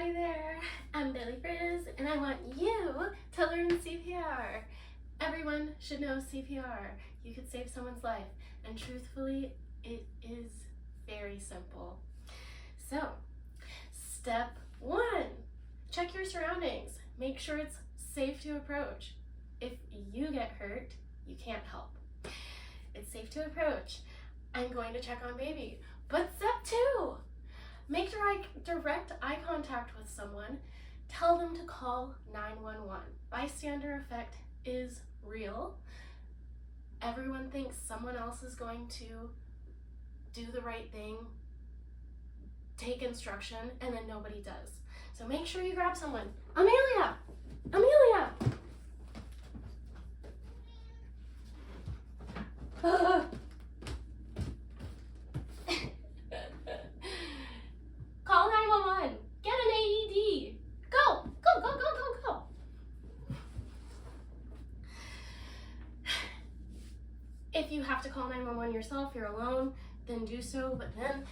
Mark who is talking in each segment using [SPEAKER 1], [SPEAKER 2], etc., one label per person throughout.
[SPEAKER 1] Howdy there, I'm Billy Frizz and I want you to learn CPR. Everyone should know CPR. You could save someone's life, and truthfully, it is very simple. So, step 1, check your surroundings. Make sure it's safe to approach. If you get hurt, you can't help. It's safe to approach. I'm going to check on baby. But step 2, make direct eye contact with someone. Tell them to call 911. Bystander effect is real. Everyone thinks someone else is going to do the right thing, take instruction, and then nobody does. So make sure you grab someone. Amelia! Amelia! Call 911. Get an AED. Go, go, go, go, go, go. If you have to call 911 yourself, you're alone, then do so. But then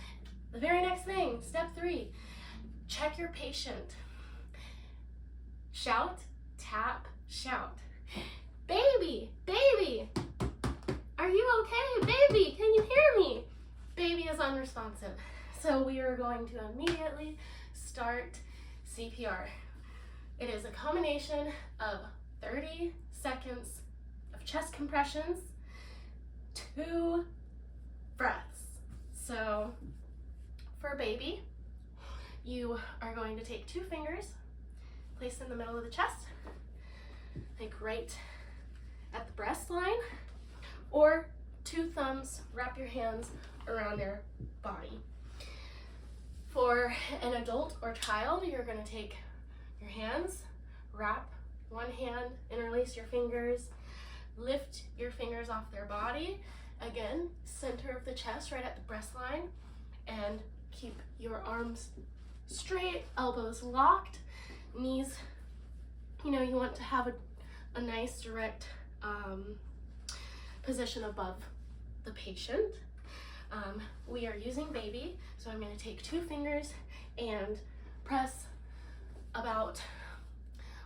[SPEAKER 1] the very next thing, step 3, check your patient. Shout, tap, shout. Baby, baby, are you okay? Baby, can you hear me? Baby is unresponsive. So we are going to immediately start CPR. It is a combination of 30 seconds of chest compressions, 2 breaths. So for baby, you are going to take 2 fingers, place in the middle of the chest, like right at the breast line, or 2 thumbs, wrap your hands around their body. For an adult or child, you're going to take your hands, wrap one hand, interlace your fingers, lift your fingers off their body. Again, center of the chest, right at the breast line, and keep your arms straight, elbows locked, knees, you want to have a nice direct position above the patient. We are using baby, so I'm going to take 2 fingers and press about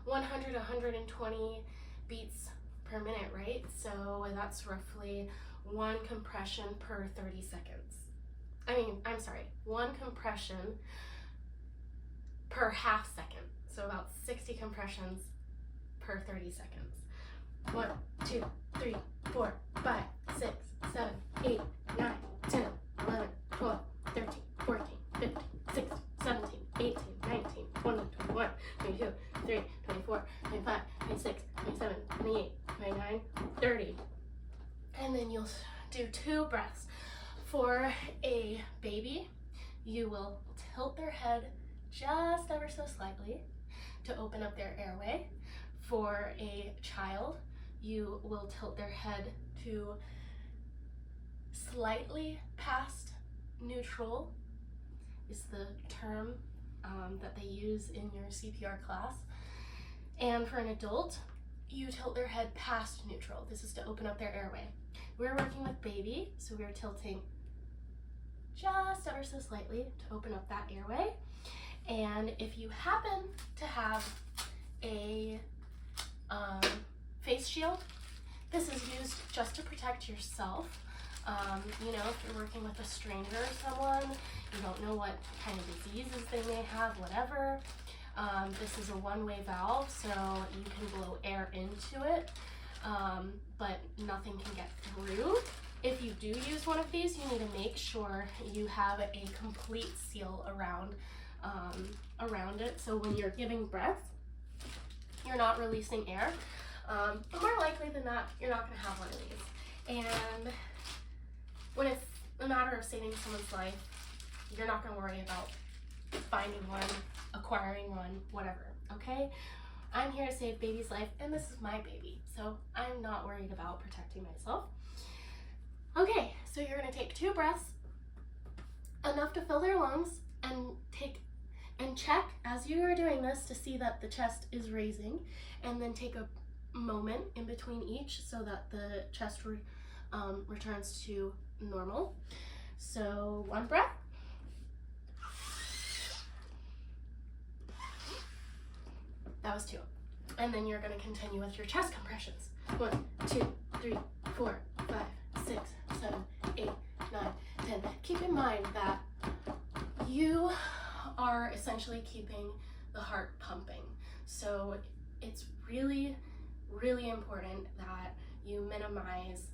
[SPEAKER 1] 100 to 120 beats per minute, right? So that's roughly 1 compression per 30 seconds. I'm sorry, 1 compression per half second. So about 60 compressions per 30 seconds. 1, 2, 3, 4, 5, 6, 7, 8, 9, 10, 11, 12, 13, 14, 15, 16, 17, 18, 19, 20, 21, 22, 23, 24, 25, 26, 27, 28, 29, 30. And then you'll do 2 breaths. For a baby, you will tilt their head just ever so slightly to open up their airway. For a child, you will tilt their head to slightly past neutral, is the term that they use in your CPR class. And for an adult, you tilt their head past neutral. This is to open up their airway. We're working with baby, so we're tilting just ever so slightly to open up that airway. And if you happen to have a face shield, this is used just to protect yourself. If you're working with a stranger or someone, you don't know what kind of diseases they may have, whatever. This is a one-way valve, so you can blow air into it, but nothing can get through. If you do use one of these, you need to make sure you have a complete seal around it, so when you're giving breath, you're not releasing air. But more likely than not, you're not going to have one of these. And when it's a matter of saving someone's life, you're not going to worry about finding one, acquiring one, whatever, okay? I'm here to save baby's life, and this is my baby, so I'm not worried about protecting myself. Okay, so you're going to take 2 breaths, enough to fill their lungs, and check as you are doing this to see that the chest is raising, and then take a moment in between each so that the chest returns to normal. So 1 breath, was 2. And then you're gonna continue with your chest compressions. 1, 2, 3, 4, 5, 6, 7, 8, 9, 10. Keep in mind that you are essentially keeping the heart pumping. So it's really, really important that you minimize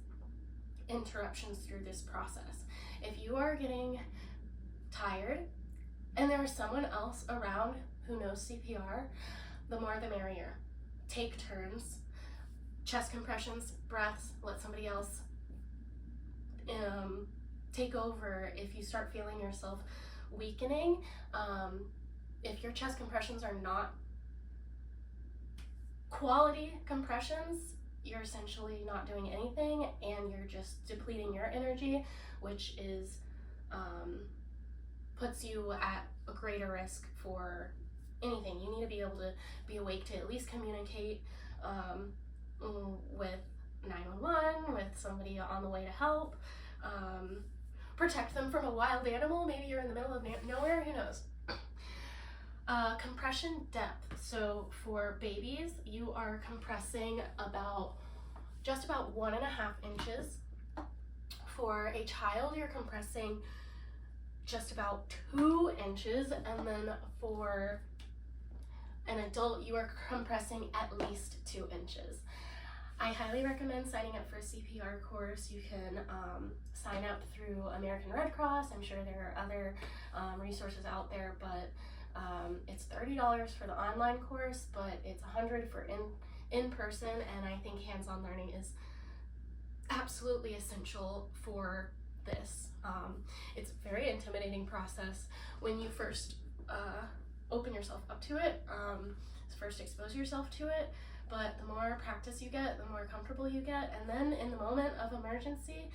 [SPEAKER 1] interruptions through this process. If you are getting tired and there's someone else around who knows CPR, the more the merrier. Take turns, chest compressions, breaths, let somebody else take over if you start feeling yourself weakening. If your chest compressions are not quality compressions, you're essentially not doing anything and you're just depleting your energy, which is puts you at a greater risk for anything. You need to be able to be awake to at least communicate with 911, with somebody on the way to help, protect them from a wild animal. Maybe you're in the middle of nowhere, who knows. Compression depth. So for babies, you are compressing just about 1.5 inches. For a child, you're compressing just about 2 inches, and then for an adult, you are compressing at least 2 inches. I highly recommend signing up for a CPR course. You can sign up through American Red Cross. I'm sure there are other resources out there, but it's $30 for the online course, but it's $100 for in-person, and I think hands-on learning is absolutely essential for this. It's a very intimidating process when you first open yourself up to it, first expose yourself to it, but the more practice you get, the more comfortable you get, and then in the moment of emergency,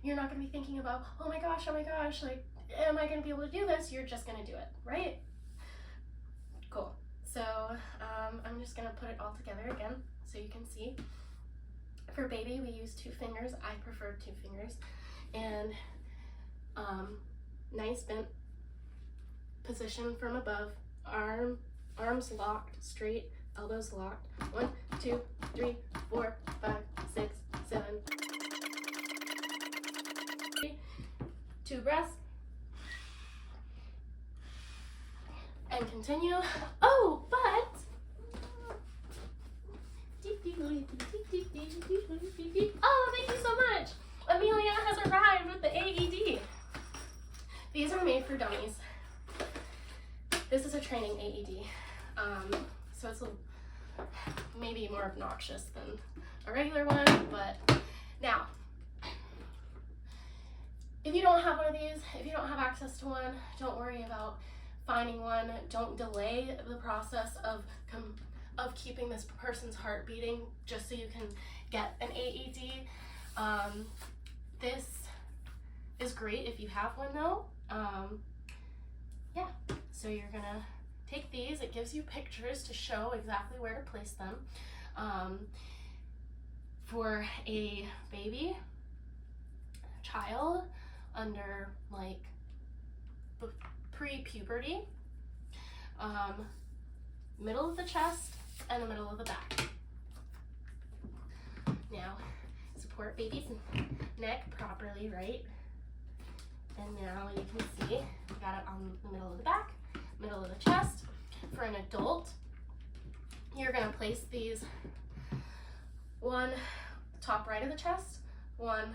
[SPEAKER 1] you're not going to be thinking about, oh my gosh, like, am I going to be able to do this? You're just going to do it, right? Cool. So I'm just going to put it all together again so you can see. For baby, we use 2 fingers. I prefer 2 fingers. And nice bent position from above, arms locked straight, elbows locked. 1, 2, 3, 4, 5, 6, 7. 2 breaths. And continue. Oh, but oh, thank you so much. Amelia has arrived with the AED. These are made for dummies. This is a training AED, so it's maybe more obnoxious than a regular one, but now, if you don't have one of these, if you don't have access to one, don't worry about finding one. Don't delay the process of keeping this person's heart beating just so you can get an AED. This is great if you have one though. Yeah, so you're gonna take these. It gives you pictures to show exactly where to place them. For a baby, child under like pre-puberty, middle of the chest and the middle of the back. Now, support baby's neck properly, right? And now you can see, we got it on the middle of the back, middle of the chest. For an adult, you're gonna place these one top right of the chest, one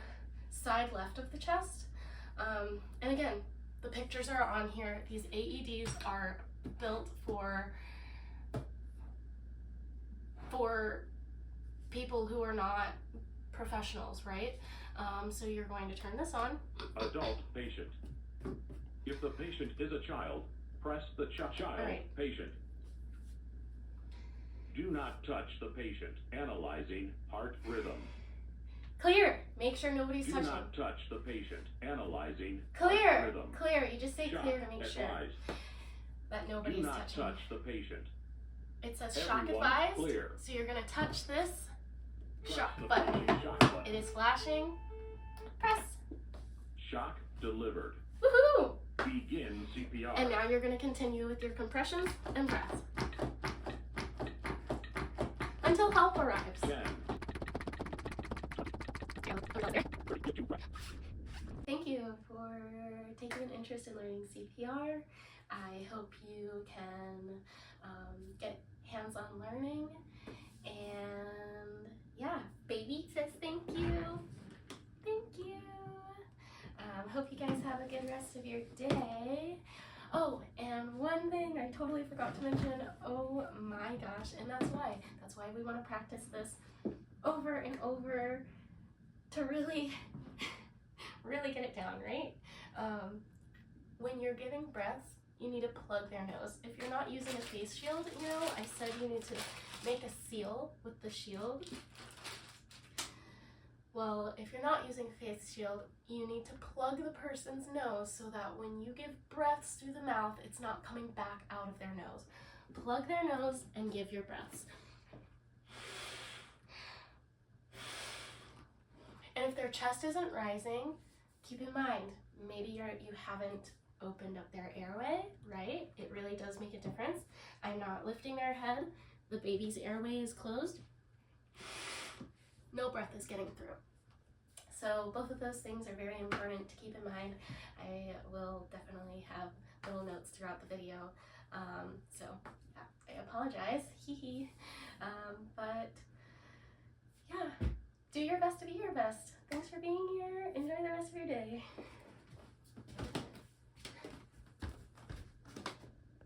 [SPEAKER 1] side left of the chest. And again, the pictures are on here. These AEDs are built for people who are not professionals, right? So you're going to turn this on.
[SPEAKER 2] Adult patient. If the patient is a child, press the child
[SPEAKER 1] right.
[SPEAKER 2] Patient. Do not touch the patient. Analyzing heart rhythm.
[SPEAKER 1] Clear. Make sure nobody's touching.
[SPEAKER 2] Do not touch the patient. Analyzing
[SPEAKER 1] clear.
[SPEAKER 2] Heart rhythm.
[SPEAKER 1] Clear. You just say
[SPEAKER 2] Shock
[SPEAKER 1] clear to make
[SPEAKER 2] advised.
[SPEAKER 1] sure that nobody's
[SPEAKER 2] Do not
[SPEAKER 1] touching.
[SPEAKER 2] touch the patient.
[SPEAKER 1] It says
[SPEAKER 2] Everyone
[SPEAKER 1] shock advised.
[SPEAKER 2] Clear.
[SPEAKER 1] So you're gonna touch this
[SPEAKER 2] Press
[SPEAKER 1] shock
[SPEAKER 2] the
[SPEAKER 1] button.
[SPEAKER 2] shock button.
[SPEAKER 1] It is flashing. Press.
[SPEAKER 2] Shock delivered.
[SPEAKER 1] Woohoo!
[SPEAKER 2] Begin CPR.
[SPEAKER 1] And now you're gonna continue with your compressions and breaths. until help arrives.
[SPEAKER 2] Scan.
[SPEAKER 1] Thank you for taking an interest in learning CPR. I hope you can get hands-on learning. And yeah, baby says thank you. Thank you. Hope you guys have a good rest of your day. Oh, and one thing I totally forgot to mention, oh my gosh, and that's why we want to practice this over and over to really get it down, right? When you're giving breaths, you need to plug their nose. If you're not using a face shield, you know, I said you need to make a seal with the shield. Well, if you're not using a face shield, you need to plug the person's nose so that when you give breaths through the mouth, it's not coming back out of their nose. Plug their nose and give your breaths. And if their chest isn't rising, keep in mind, maybe you haven't opened up their airway, right? It really does make a difference. I'm not lifting their head. The baby's airway is closed. No breath is getting through. So both of those things are very important to keep in mind. I will definitely have little notes throughout the video. So yeah, I apologize, but yeah, do your best to be your best. Thanks for being here. Enjoy the rest of your day.